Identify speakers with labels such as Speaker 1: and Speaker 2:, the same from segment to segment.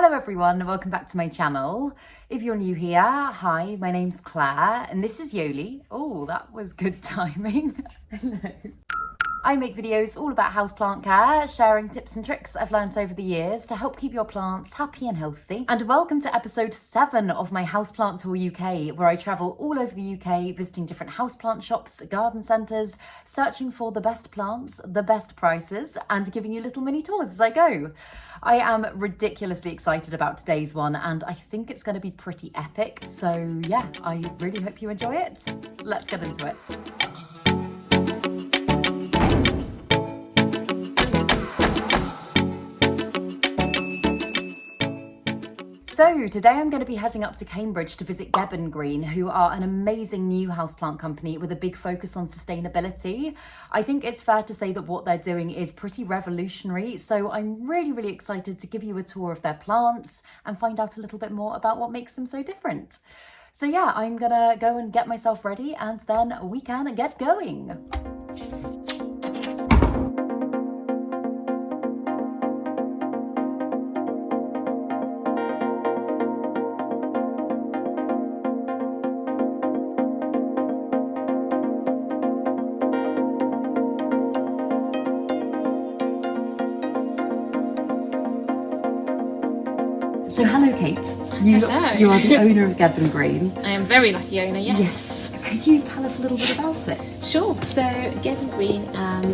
Speaker 1: Hello everyone, welcome back to my channel. If you're new here, hi, my name's Claire and this is Yoli. Oh, that was good timing. Hello. I make videos all about houseplant care, sharing tips and tricks I've learnt over the years to help keep your plants happy and healthy. And welcome to episode 7 of my Houseplant Tour UK, where I travel all over the UK, visiting different houseplant shops, garden centres, searching for the best plants, the best prices, and giving you little mini tours as I go. I am ridiculously excited about today's one, and I think it's going to be pretty epic. So yeah, I really hope you enjoy it. Let's get into it. So today I'm going to be heading up to Cambridge to visit Geb Green, who are an amazing new houseplant company with a big focus on sustainability. I think it's fair to say that what they're doing is pretty revolutionary, so I'm really excited to give you a tour of their plants and find out a little bit more about what makes them so different. So yeah, I'm gonna go and get myself ready and then we can get going. So hello Kate, you are the owner of Geb Green.
Speaker 2: I am very lucky owner, yes.
Speaker 1: Yes. Could you tell us a little bit about it?
Speaker 2: Sure. So Geb Green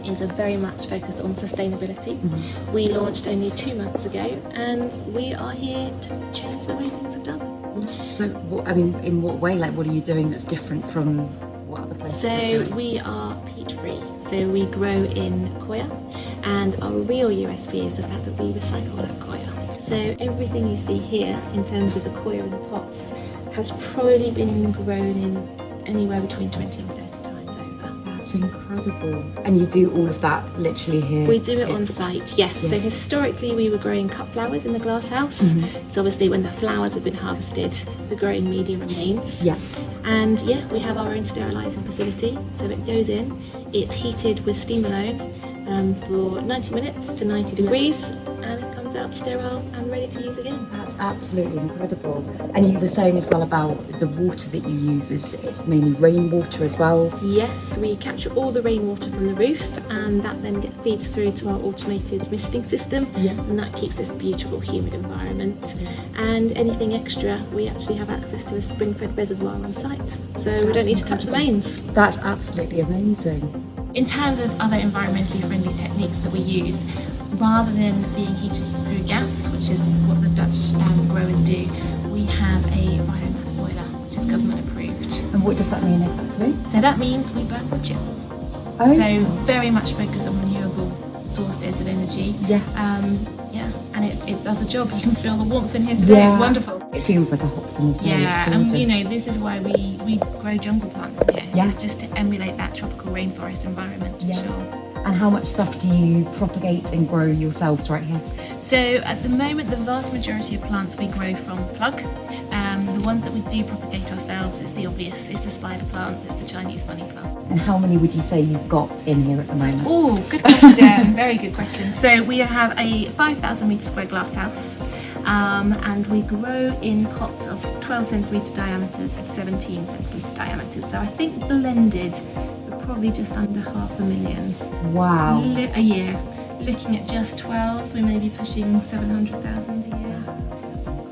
Speaker 2: is a very much focused on sustainability. Mm-hmm. We launched only 2 months ago and we are here to change the way things are done.
Speaker 1: So, in what way? Like, what are you doing that's different from what other places are doing?
Speaker 2: So we are peat free. So we grow in coir, and our real USP is the fact that we recycle that coir. So everything you see here in terms of the coir in the pots has probably been grown in anywhere between 20 and 30 times over.
Speaker 1: That's incredible. And you do all of that literally here?
Speaker 2: We do it on site, yes. Yeah. So historically we were growing cut flowers in the glasshouse. Mm-hmm. So obviously when the flowers have been harvested, the growing media remains. Yeah. And yeah, we have our own sterilising facility. So it goes in, it's heated with steam alone for 90 minutes to 90 degrees, and it comes out sterile and ready to use again.
Speaker 1: That's absolutely incredible. And you were saying as well about the water that you use, it's mainly rainwater as well?
Speaker 2: Yes, we capture all the rainwater from the roof and that then feeds through to our automated misting system, and that keeps this beautiful humid environment. And anything extra, we actually have access to a spring-fed reservoir on site, so we don't need to touch the mains.
Speaker 1: That's absolutely amazing.
Speaker 2: In terms of other environmentally friendly techniques that we use, rather than being heated through gas, which is what the Dutch growers do, we have a biomass boiler, which is government approved.
Speaker 1: And what does that mean exactly?
Speaker 2: So that means we burn wood chip. Oh. So very much focused on renewable sources of energy. Yeah. And it does the job. You can feel the warmth in here today. Yeah. It's wonderful.
Speaker 1: It feels like a hot summer's day.
Speaker 2: Yeah, and this is why we grow jungle plants in here. Yeah. It's just to emulate that tropical rainforest environment, for sure. And
Speaker 1: how much stuff do you propagate and grow yourselves right here?
Speaker 2: So at the moment, the vast majority of plants we grow from plug. The ones that we do propagate ourselves is the obvious, it's the spider plants, it's the Chinese money plant.
Speaker 1: And how many would you say you've got in here at the moment?
Speaker 2: Oh, good question, very good question. So we have a 5,000 metre square glass house. And we grow in pots of 12 centimetre diameters and 17 centimetre diameters. So I think blended, we're probably just under 500,000.
Speaker 1: Wow.
Speaker 2: A year. Looking at just 12s, we may be pushing 700,000 a year.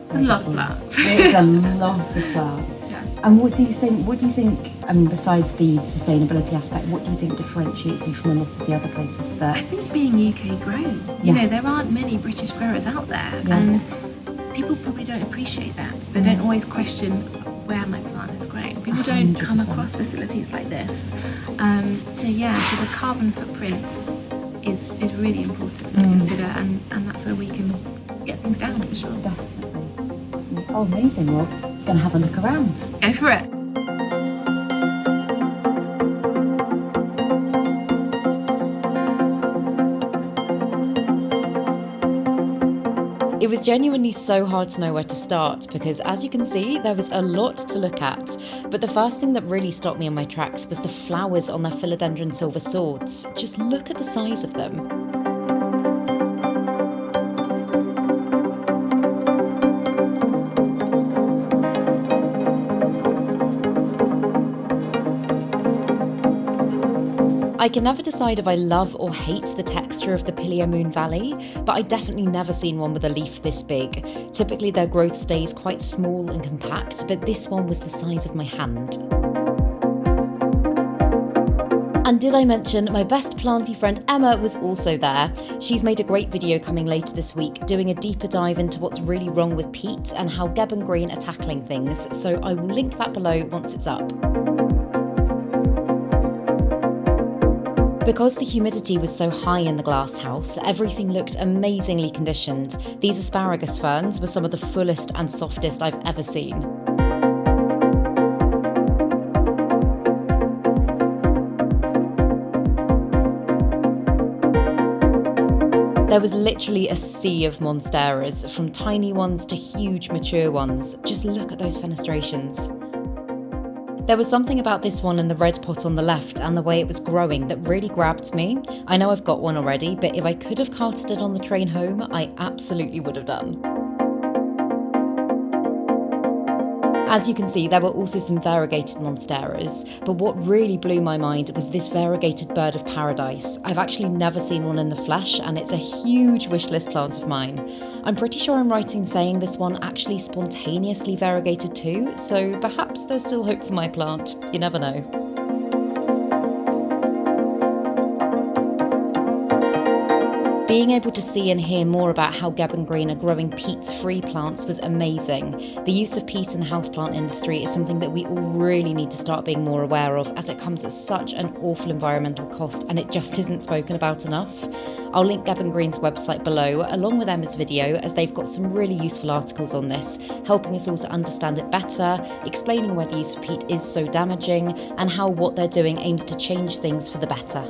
Speaker 2: It's a lot of plants.
Speaker 1: It's a lot of plants. Yeah. And what do you think, besides the sustainability aspect, what do you think differentiates you from a lot of the other places that...
Speaker 2: I think being UK grown. You know, there aren't many British growers out there, and people probably don't appreciate that. They don't always question where my plant is grown. People don't 100%. Come across facilities like this. So the carbon footprint is really important to consider, and that's where we can get things down for sure.
Speaker 1: Definitely. Oh, amazing. Well, we're going to have a look around.
Speaker 2: Go for it.
Speaker 1: It was genuinely so hard to know where to start because, as you can see, there was a lot to look at. But the first thing that really stopped me on my tracks was the flowers on their philodendron silver swords. Just look at the size of them. I can never decide if I love or hate the texture of the Pilea Moon Valley, but I definitely never seen one with a leaf this big. Typically their growth stays quite small and compact, but this one was the size of my hand. And did I mention my best planty friend Emma was also there? She's made a great video coming later this week, doing a deeper dive into what's really wrong with peat and how Geb and Green are tackling things, so I will link that below once it's up. Because the humidity was so high in the glass house, everything looked amazingly conditioned. These asparagus ferns were some of the fullest and softest I've ever seen. There was literally a sea of monsteras, from tiny ones to huge mature ones. Just look at those fenestrations. There was something about this one in the red pot on the left and the way it was growing that really grabbed me. I know I've got one already, but if I could have carted it on the train home, I absolutely would have done. As you can see, there were also some variegated monsteras, but what really blew my mind was this variegated bird of paradise. I've actually never seen one in the flesh, and it's a huge wishlist plant of mine. I'm pretty sure I'm right in saying this one actually spontaneously variegated too, so perhaps there's still hope for my plant. You never know. Being able to see and hear more about how Geb and Green are growing peat-free plants was amazing. The use of peat in the houseplant industry is something that we all really need to start being more aware of, as it comes at such an awful environmental cost and it just isn't spoken about enough. I'll link Geb and Green's website below, along with Emma's video, as they've got some really useful articles on this, helping us all to understand it better, explaining why the use of peat is so damaging, and how what they're doing aims to change things for the better.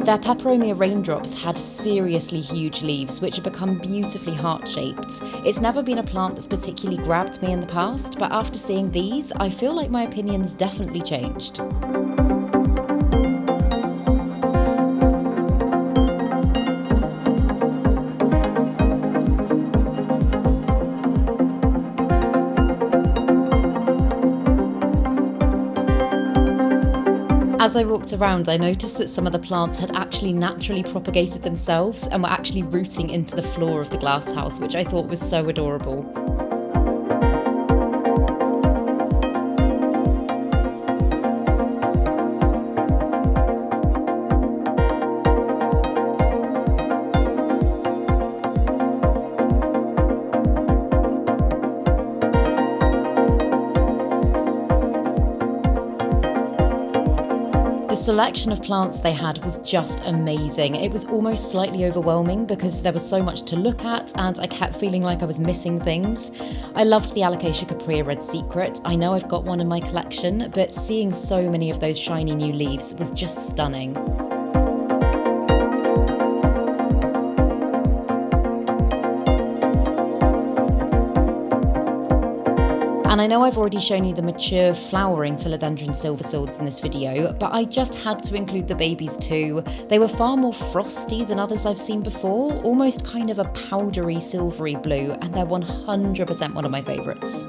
Speaker 1: Their peperomia raindrops had seriously huge leaves, which have become beautifully heart-shaped. It's never been a plant that's particularly grabbed me in the past, but after seeing these, I feel like my opinion's definitely changed. As I walked around, I noticed that some of the plants had actually naturally propagated themselves and were actually rooting into the floor of the glasshouse, which I thought was so adorable. The selection of plants they had was just amazing. It was almost slightly overwhelming because there was so much to look at and I kept feeling like I was missing things. I loved the Alocasia caprea Red Secret. I know I've got one in my collection, but seeing so many of those shiny new leaves was just stunning. And I know I've already shown you the mature flowering philodendron silver swords in this video, but I just had to include the babies too. They were far more frosty than others I've seen before, almost kind of a powdery silvery blue, and they're 100% one of my favourites.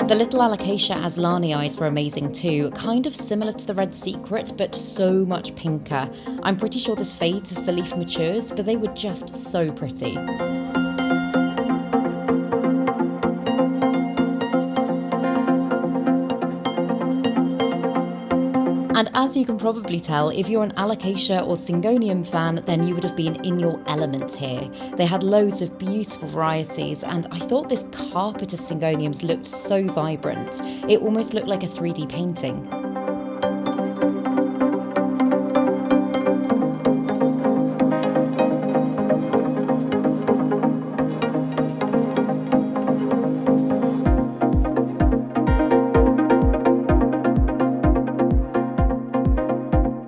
Speaker 1: The little Alocasia aslanii were amazing too, kind of similar to the Red Secret, but so much pinker. I'm pretty sure this fades as the leaf matures, but they were just so pretty. And as you can probably tell, if you're an Alocasia or Syngonium fan, then you would have been in your element here. They had loads of beautiful varieties, and I thought this carpet of Syngoniums looked so vibrant. It almost looked like a 3D painting.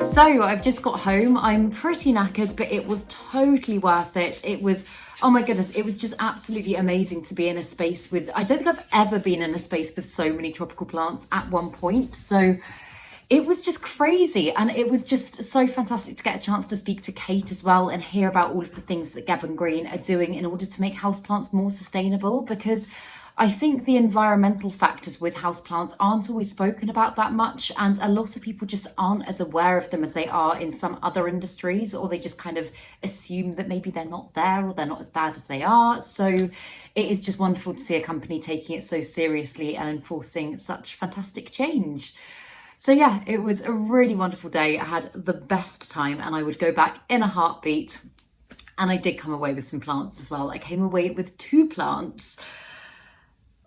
Speaker 1: So I've just got home. I'm pretty knackered, but it was totally worth it. It was, oh my goodness, it was just absolutely amazing to be in a space with, I don't think I've ever been in a space with so many tropical plants at one point. So it was just crazy, and it was just so fantastic to get a chance to speak to Kate as well and hear about all of the things that Geb Green are doing in order to make houseplants more sustainable, because I think the environmental factors with houseplants aren't always spoken about that much, and a lot of people just aren't as aware of them as they are in some other industries, or they just kind of assume that maybe they're not there or they're not as bad as they are. So it is just wonderful to see a company taking it so seriously and enforcing such fantastic change. So yeah, it was a really wonderful day. I had the best time and I would go back in a heartbeat. And I did come away with some plants as well. I came away with 2 plants.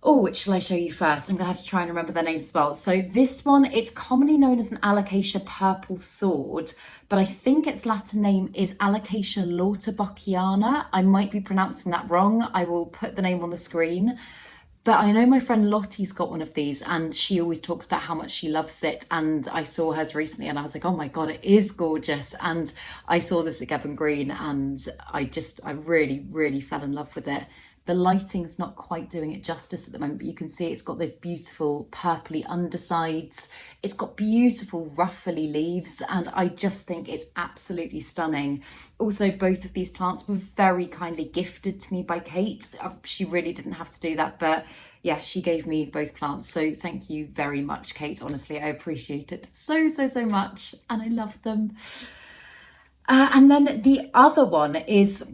Speaker 1: Oh, which shall I show you first? I'm going to have to try and remember their names as well. So this one, it's commonly known as an Alocasia purple sword, but I think its Latin name is Alocasia lauterbachkiana. I might be pronouncing that wrong. I will put the name on the screen. But I know my friend Lottie's got one of these and she always talks about how much she loves it. And I saw hers recently and I was like, oh my God, it is gorgeous. And I saw this at Geb Green and I really, really fell in love with it. The lighting's not quite doing it justice at the moment, but you can see it's got those beautiful purpley undersides. It's got beautiful ruffly leaves, and I just think it's absolutely stunning. Also, both of these plants were very kindly gifted to me by Kate. She really didn't have to do that, but yeah, she gave me both plants. So thank you very much, Kate. Honestly, I appreciate it so, so, so much, and I love them. And then the other one is,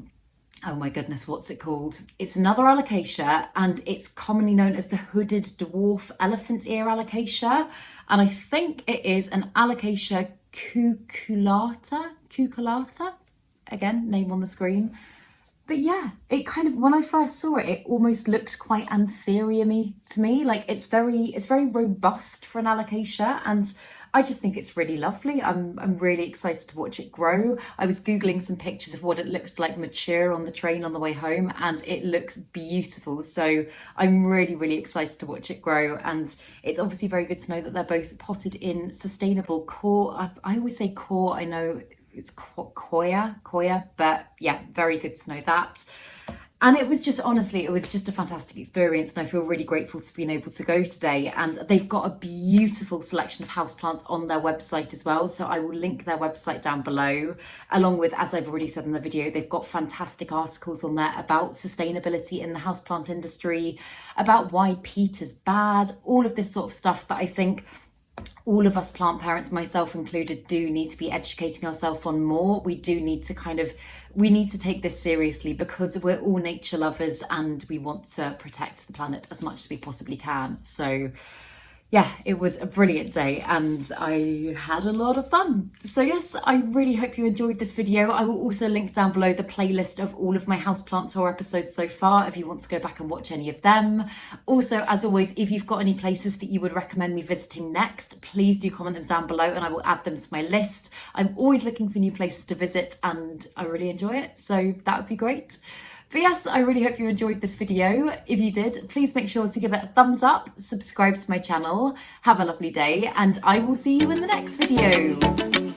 Speaker 1: oh my goodness, what's it called? It's another alocasia, and it's commonly known as the hooded dwarf elephant ear alocasia. And I think it is an Alocasia cuculata. Again, name on the screen. But yeah, it kind of, when I first saw it, it almost looked quite anthurium-y to me. Like it's very robust for an alocasia, and I just think it's really lovely. I'm really excited to watch it grow. I was Googling some pictures of what it looks like mature on the train on the way home, and it looks beautiful. So I'm really, really excited to watch it grow. And it's obviously very good to know that they're both potted in sustainable core. I always say core, I know it's koya, but yeah, very good to know that. And it was just, honestly, it was just a fantastic experience, and I feel really grateful to being able to go today. And they've got a beautiful selection of houseplants on their website as well, so I will link their website down below, along with, as I've already said in the video, they've got fantastic articles on there about sustainability in the houseplant industry, about why peat is bad, all of this sort of stuff that I think all of us plant parents, myself included, do need to be educating ourselves on more. We do need to we need to take this seriously, because we're all nature lovers and we want to protect the planet as much as we possibly can. So yeah, it was a brilliant day and I had a lot of fun. So yes, I really hope you enjoyed this video. I will also link down below the playlist of all of my houseplant tour episodes so far if you want to go back and watch any of them. Also, as always, if you've got any places that you would recommend me visiting next, please do comment them down below and I will add them to my list. I'm always looking for new places to visit and I really enjoy it, so that would be great. But yes, I really hope you enjoyed this video. If you did, please make sure to give it a thumbs up, subscribe to my channel, have a lovely day, and I will see you in the next video.